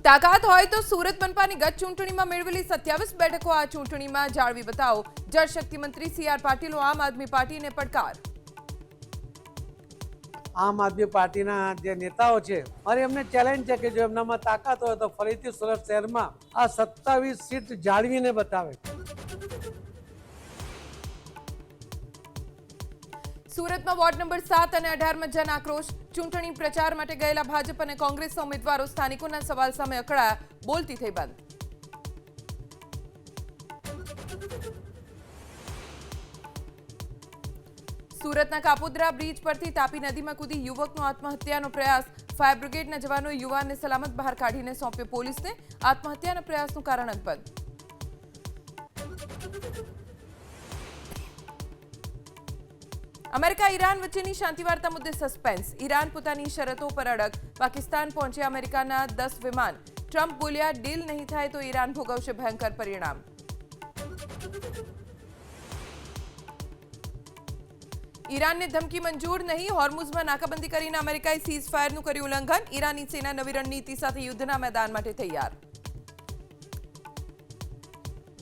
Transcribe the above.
તાકાત હોય તો સુરત મનપાની ગત ચૂંટણીમાં મેળવેલી 27 બેઠકો આ ચૂંટણીમાં જાળવી બતાવો. જળશક્તિ મંત્રી CR પાટીલનો આમ આદમી પાર્ટીને પડકાર. આમ આદમી પાર્ટીના જે નેતાઓ છે, મારી એમને ચેલેન્જ છે કે જો એમનામાં તાકાત હોય તો ફરીથી સુરત શહેરમાં આ 27 સીટ જાળવીને બતાવે. સુરતમાં વોર્ડ નંબર 7 અને 18માં જન આક્રોશ. ચૂંટણી પ્રચાર માટે ગયેલા ભાજપ અને કોંગ્રેસના ઉમેદવારો સ્થાનિકોના સવાલ સામે અકળાયા, બોલતી થઈ બંધ. સુરતના કાપોદ્રા બ્રિજ પરથી તાપી નદીમાં કૂદી યુવકનો આત્મહત્યાનો પ્રયાસ. ફાયર બ્રિગેડના જવાનોએ યુવાનને સલામત બહાર કાઢીને સોંપ્યો પોલીસને. આત્મહત્યાના પ્રયાસનું કારણ અકબંધ. અમેરિકા ઈરાન વચ્ચેની શાંતિ વાર્તા મુદ્દે સસ્પેન્સ. ઈરાન પોતાની શરતો પર અડગ. પાકિસ્તાન પહોંચ્યા અમેરિકાના 10 વિમાન. ટ્રમ્પ બોલ્યા, ડીલ નહીં થાય તો ઈરાન ભોગવશે ભયંકર પરિણામ. ઈરાનને ધમકી મંજૂર નહીં. હોર્મુઝમાં નાકાબંધી કરીને અમેરિકાએ સીઝ ફાયરનું કર્યું ઉલ્લંઘન. ઈરાની સેના નવી રણનીતિ સાથે યુદ્ધના મેદાન માટે તૈયાર.